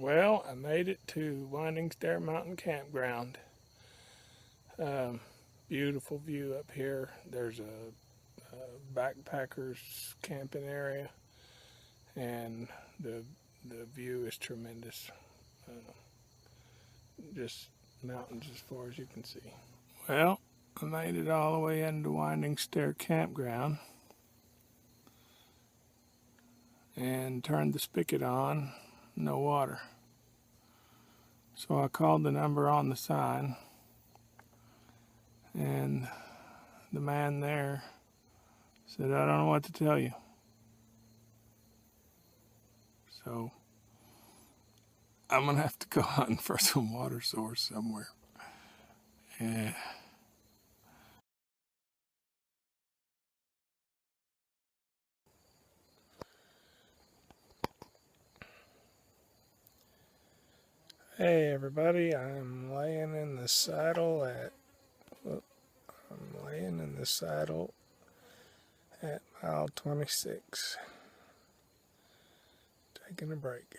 Well, I made it to Winding Stair Mountain Campground. Beautiful view up here. There's a backpackers camping area, and the view is tremendous. Just mountains as far as you can see. Well, I made it all the way into Winding Stair Campground and turned the spigot on. No water. So I called the number on the sign, and the man there said, "I don't know what to tell you." So I'm gonna have to go hunting for some water source somewhere. Yeah. Hey everybody, I'm laying in the saddle at mile 26, taking a break.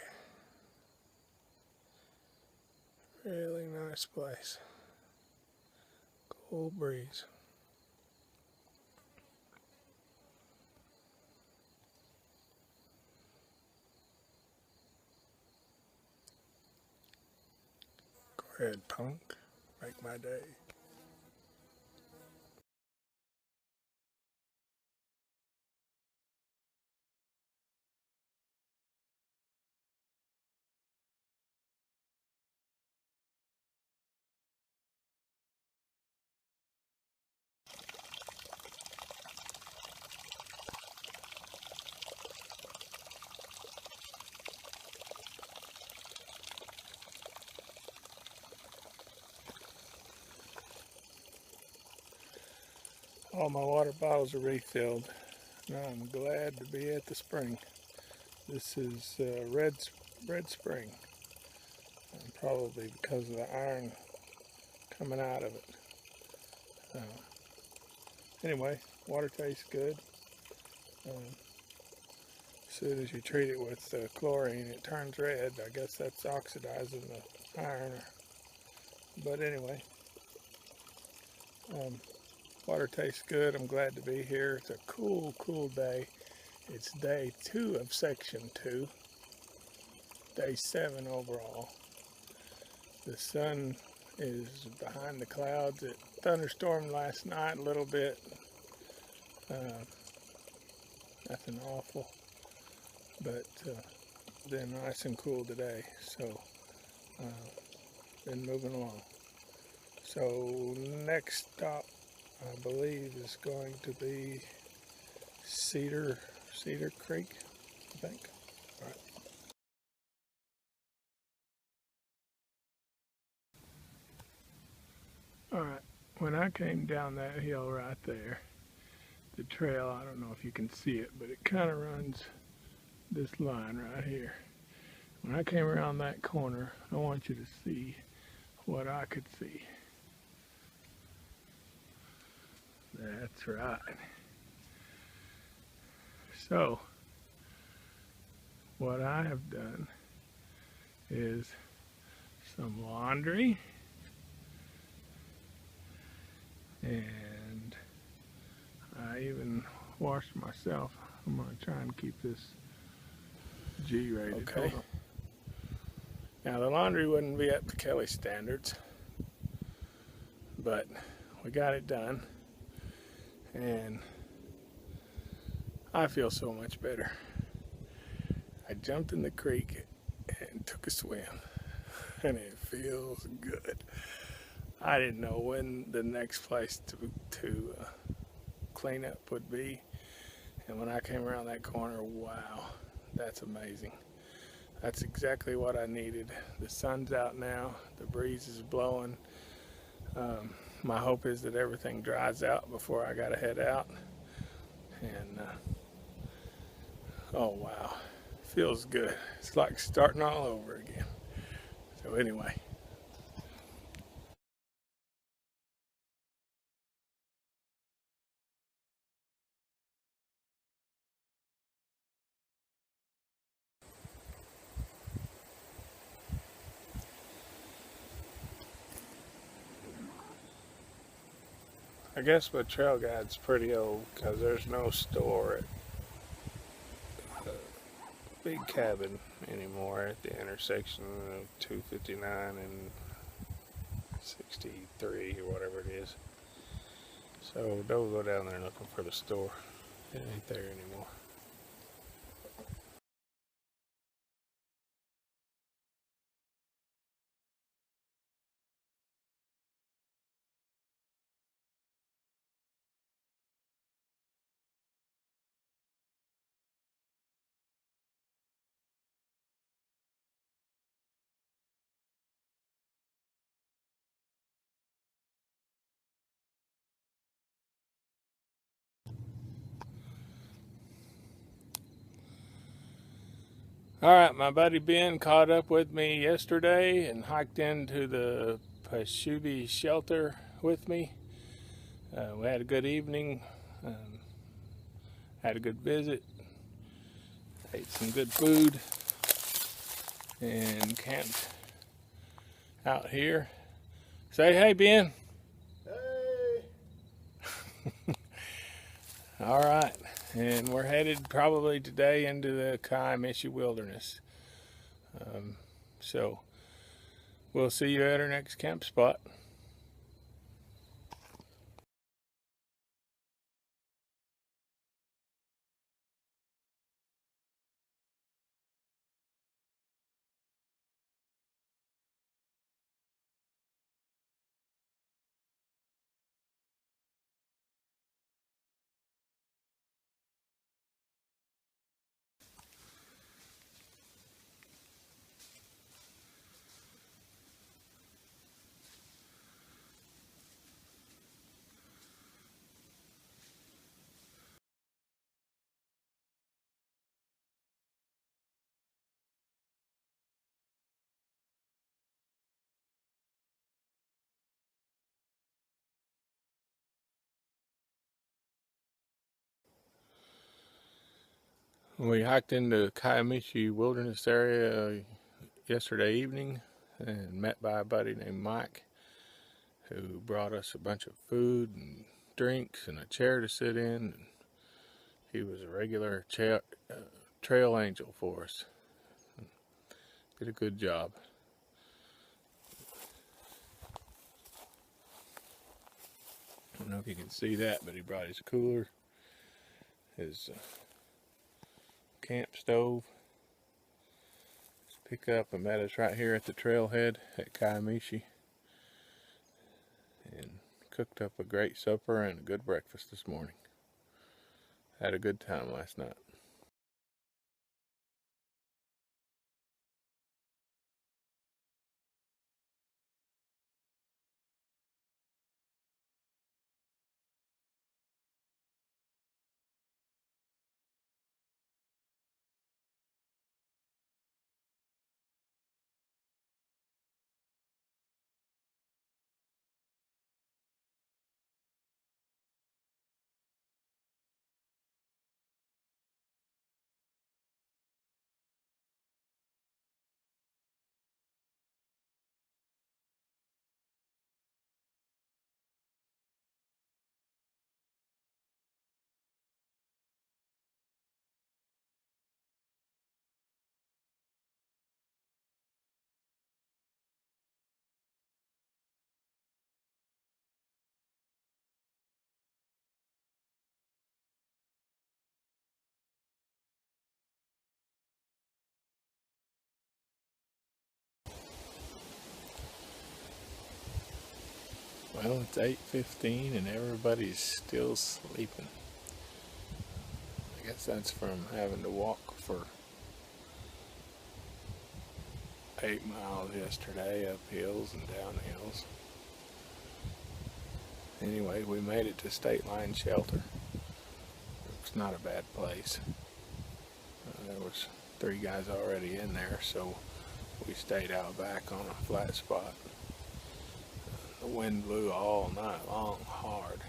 Really nice place. Cool breeze. Go ahead, punk. Make my day. All my water bottles are refilled. Now I'm glad to be at the spring. This is Red Spring, and probably because of the iron coming out of it. Anyway, water tastes good. As soon as you treat it with chlorine, it turns red. I guess that's oxidizing the iron. But anyway, water tastes good. I'm glad to be here. It's a cool, cool day. It's day 2 of section 2, day 7 overall. The sun is behind the clouds. It thunderstormed last night a little bit. Nothing awful, but been nice and cool today. So been moving along. So next stop, I believe, is going to be Cedar Creek, I think. All right. All right. When I came down that hill right there, the trail, I don't know if you can see it, but it kind of runs this line right here. When I came around that corner, I want you to see what I could see. That's right. So, what I have done is some laundry, and I even washed myself. I'm going to try and keep this G-rated. Okay. Now the laundry wouldn't be up to Kelly standards, but we got it done, and I feel so much better. I jumped in the creek and took a swim, and it feels good. I didn't know when the next place to clean up would be, and when I came around that corner, wow, that's amazing. That's exactly what I needed. The sun's out now, the breeze is blowing. My hope is that everything dries out before I gotta head out. And oh wow, feels good. It's like starting all over again. So anyway. I guess my trail guide's pretty old because there's no store at the big cabin anymore at the intersection of 259 and 63 or whatever it is. So don't go down there looking for the store. It ain't there anymore. Alright, my buddy Ben caught up with me yesterday and hiked into the Pashubi shelter with me. We had a good evening, had a good visit, ate some good food, and camped out here. Say hey, Ben. Hey! Alright, and we're headed probably today into the Ouachita wilderness. So we'll see you at our next camp spot. We hiked into Ouachita wilderness area yesterday evening and met by a buddy named Mike who brought us a bunch of food and drinks and a chair to sit in. He was a regular trail angel for us. Did a good job. I don't know if you can see that, but he brought his cooler, his camp stove, his pickup, and met us right here at the trailhead at Ouachita and cooked up a great supper and a good breakfast this morning. Had a good time last night. Well, it's 8:15 and everybody's still sleeping. I guess that's from having to walk for 8 miles yesterday, up hills and down hills. Anyway, we made it to State Line Shelter. It's not a bad place. There was 3 guys already in there, so we stayed out back on a flat spot. The wind blew all night long, hard.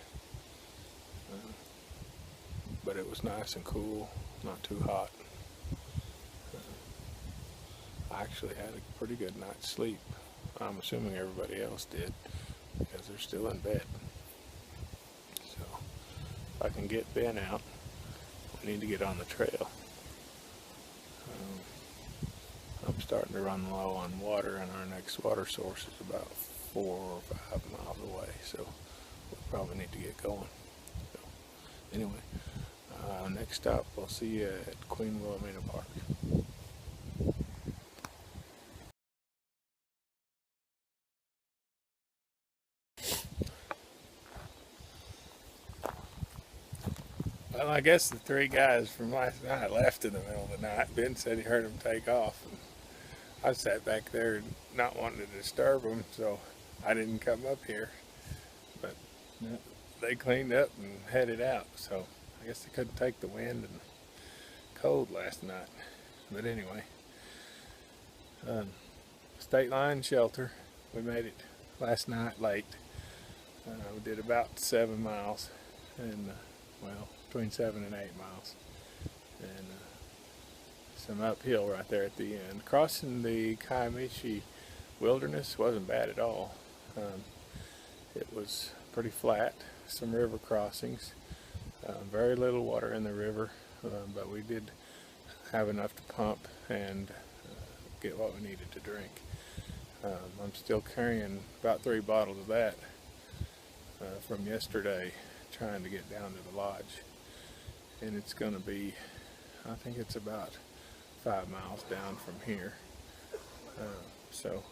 But it was nice and cool, not too hot. I actually had a pretty good night's sleep. I'm assuming everybody else did, because they're still in bed. if I can get Ben out, we need to get on the trail. I'm starting to run low on water, and our next water source is about 4 or 5 miles away, so we'll probably need to get going. So, anyway, next stop, we'll see you at Queen Wilhelmina Park. Well, I guess the 3 guys from last night left in the middle of the night. Ben said he heard them take off. And I sat back there not wanting to disturb them, so I didn't come up here. But they cleaned up and headed out, so I guess they couldn't take the wind and cold last night. But anyway, State Line Shelter, we made it last night late. We did about 7 miles, and well, between 7 and 8 miles, and some uphill right there at the end. Crossing the Kiamichi Wilderness wasn't bad at all. It was pretty flat, some river crossings, very little water in the river, but we did have enough to pump and get what we needed to drink. I'm still carrying about 3 bottles of that from yesterday, trying to get down to the lodge, and it's going to be, I think it's about 5 miles down from here, so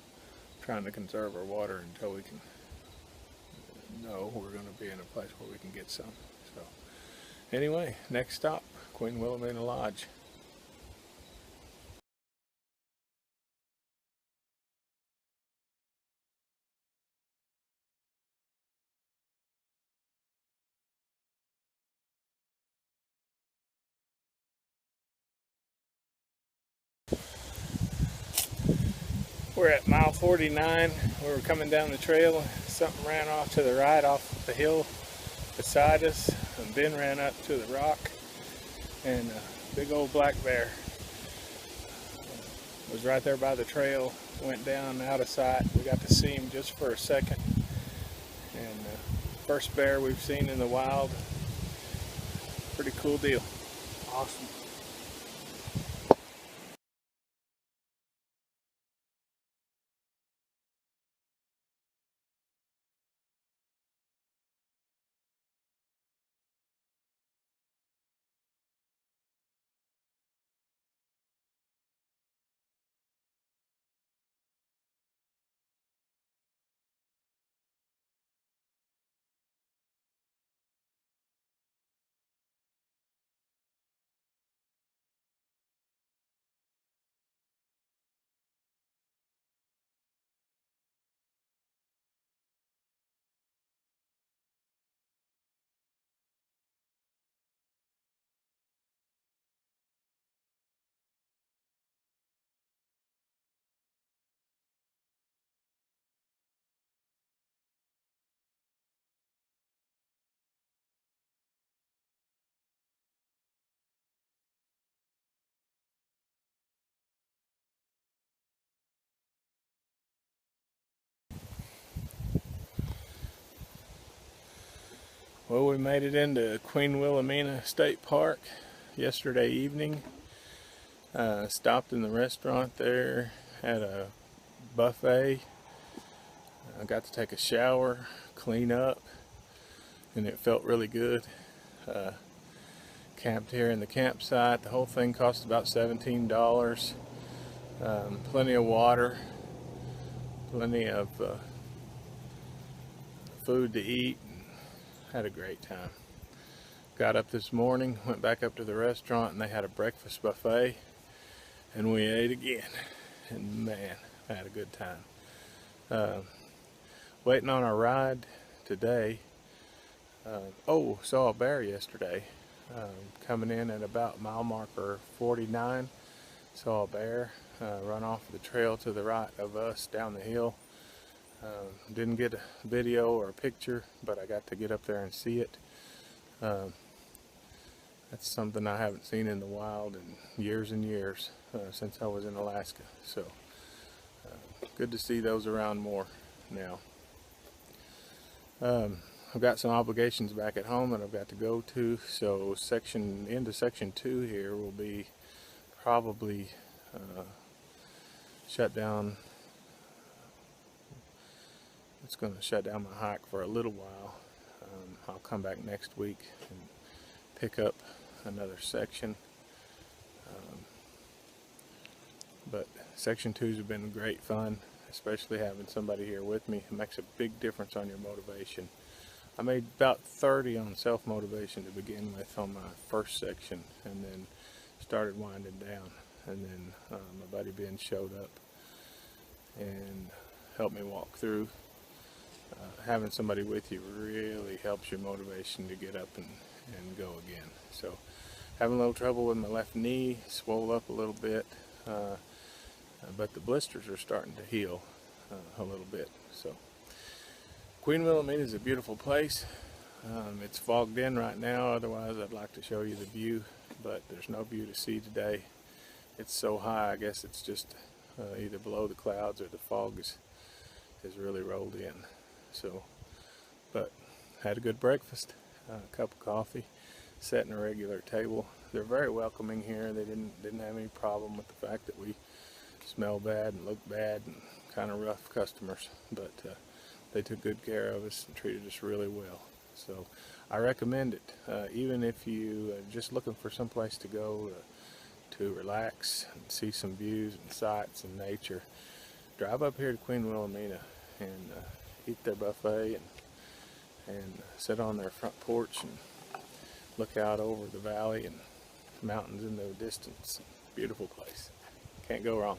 trying to conserve our water until we can know we're going to be in a place where we can get some. So anyway, next stop, Queen Wilhelmina Lodge. We're at mile 49. We were coming down the trail. Something ran off to the right off the hill beside us, and Ben ran up to the rock, and a big old black bear was right there by the trail. Went down out of sight. We got to see him just for a second, and first bear we've seen in the wild. Pretty cool deal. Awesome. Well, we made it into Queen Wilhelmina State Park yesterday evening. Stopped in the restaurant there, had a buffet. I got to take a shower, clean up, and it felt really good. Camped here in the campsite. The whole thing cost about $17. Plenty of water, plenty of food to eat. Had a great time. Got up this morning, went back up to the restaurant, and they had a breakfast buffet, and we ate again, and man, I had a good time. Waiting on our ride today. Saw a bear yesterday, coming in at about mile marker 49. Saw a bear run off the trail to the right of us down the hill. Didn't get a video or a picture, but I got to get up there and see it. That's something I haven't seen in the wild in years and years, since I was in Alaska. So good to see those around more now. I've got some obligations back at home that I've got to go to, so into section 2 here will be probably shut down. It's going to shut down my hike for a little while. I'll come back next week and pick up another section. But section 2's have been great fun, especially having somebody here with me. It makes a big difference on your motivation. I made about 30 on self-motivation to begin with on my first section, and then started winding down. And then my buddy Ben showed up and helped me walk through. Having somebody with you really helps your motivation to get up and go again. So, having a little trouble with my left knee, swole up a little bit, but the blisters are starting to heal a little bit. So, Queen Wilhelmina is a beautiful place. It's fogged in right now, otherwise I'd like to show you the view, but there's no view to see today. It's so high, I guess it's just either below the clouds or the fog is really rolled in. So, but had a good breakfast, a cup of coffee, sat in a regular table. They're very welcoming here. They didn't have any problem with the fact that we smell bad and look bad and kind of rough customers, but they took good care of us and treated us really well. So I recommend it, even if you are just looking for some place to go to relax and see some views and sights and nature. Drive up here to Queen Wilhelmina and eat their buffet and sit on their front porch and look out over the valley and mountains in the distance. Beautiful place. Can't go wrong.